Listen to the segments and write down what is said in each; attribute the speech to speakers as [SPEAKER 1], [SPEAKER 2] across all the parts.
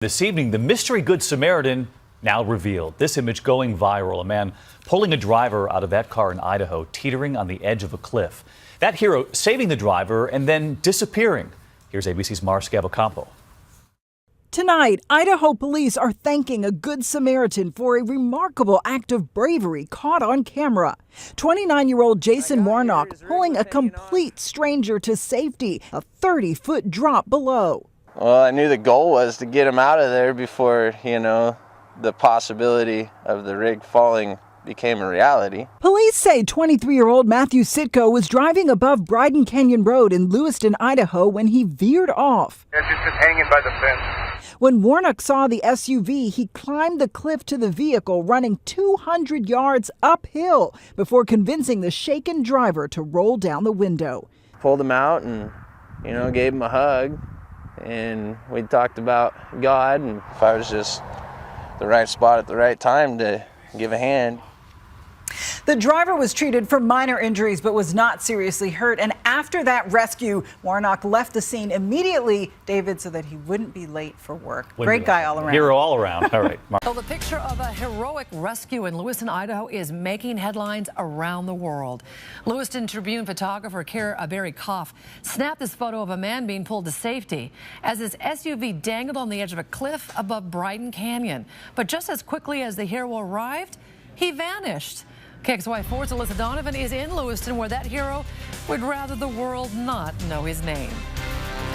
[SPEAKER 1] This evening, the mystery Good Samaritan now revealed. This image going viral. A man pulling a driver out of that car in Idaho, teetering on the edge of a cliff. That hero saving the driver and then disappearing. Here's ABC's Mar Scavocampo.
[SPEAKER 2] Tonight, Idaho police are thanking a Good Samaritan for a remarkable act of bravery caught on camera. 29-year-old Jason Warnock pulling a complete stranger to safety, a 30-foot drop below.
[SPEAKER 3] Well, I knew the goal was to get him out of there before, the possibility of the rig falling became a reality.
[SPEAKER 2] Police say 23-year-old Mathew Sitko was driving above Bryden Canyon Road in Lewiston, Idaho when he veered off.
[SPEAKER 4] It's just hanging by the fence.
[SPEAKER 2] When Warnock saw the SUV, he climbed the cliff to the vehicle, running 200 yards uphill before convincing the shaken driver to roll down the window.
[SPEAKER 3] Pulled him out and, gave him a hug. And we talked about God and if I was just the right spot at the right time to give a hand.
[SPEAKER 2] The driver was treated for minor injuries but was not seriously hurt. And after that rescue, Warnock left the scene immediately, David, so that he wouldn't be late for work. Great guy all around.
[SPEAKER 1] Hero all around. All right.
[SPEAKER 5] So the picture of a heroic rescue in Lewiston, Idaho is making headlines around the world. Lewiston Tribune photographer Barry Koff snapped this photo of a man being pulled to safety as his SUV dangled on the edge of a cliff above Bryden Canyon. But just as quickly as the hero arrived, he vanished. KXY4's Alyssa Donovan is in Lewiston, where that hero would rather the world not know his name.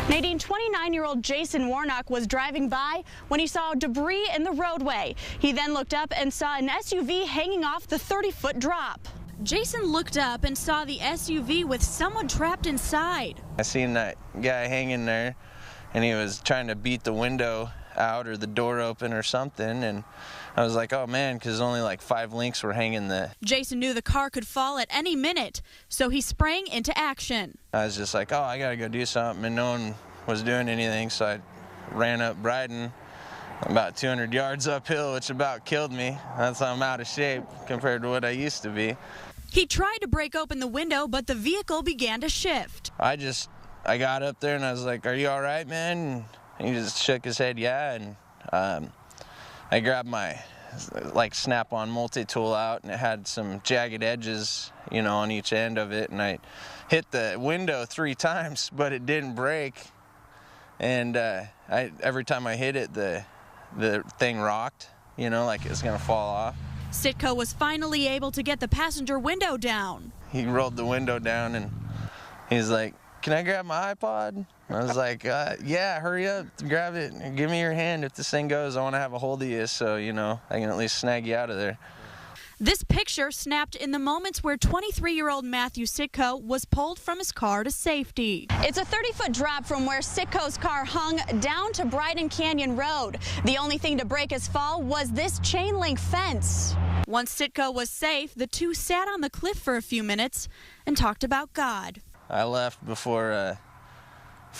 [SPEAKER 6] Nadine, 29-year-old Jason Warnock was driving by when he saw debris in the roadway. He then looked up and saw an SUV hanging off the 30-foot drop.
[SPEAKER 7] Jason looked up and saw the SUV with someone trapped inside.
[SPEAKER 3] I seen that guy hanging there and he was trying to beat the window out or the door open or something, and I was like, oh man, because only like 5 links were hanging there.
[SPEAKER 7] Jason knew the car could fall at any minute, so he sprang into action.
[SPEAKER 3] I was just like, oh, I gotta go do something, and no one was doing anything, so I ran up Bryden about 200 yards uphill, which about killed me. That's how I'm out of shape compared to what I used to be.
[SPEAKER 7] He tried to break open the window, but the vehicle began to shift.
[SPEAKER 3] I got up there and I was like, are you all right, man? And he just shook his head, yeah, and I grabbed my snap-on multi-tool out, and it had some jagged edges, on each end of it, and I hit the window 3 times, but it didn't break, and every time I hit it, the thing rocked, like it was gonna fall off.
[SPEAKER 7] Sitko was finally able to get the passenger window down.
[SPEAKER 3] He rolled the window down, and he's like, can I grab my iPod? I was like, yeah, hurry up, grab it, and give me your hand. If this thing goes, I want to have a hold of you so, I can at least snag you out of there.
[SPEAKER 7] This picture snapped in the moments where 23-year-old Mathew Sitko was pulled from his car to safety.
[SPEAKER 6] It's a 30-foot drop from where Sitko's car hung down to Bryden Canyon Road. The only thing to break his fall was this chain link fence.
[SPEAKER 7] Once Sitko was safe, the two sat on the cliff for a few minutes and talked about God.
[SPEAKER 3] I left before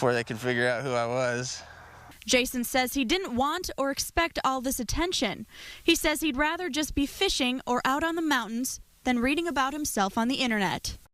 [SPEAKER 3] they could figure out who I was.
[SPEAKER 7] Jason says he didn't want or expect all this attention. He says he'd rather just be fishing or out on the mountains than reading about himself on the internet.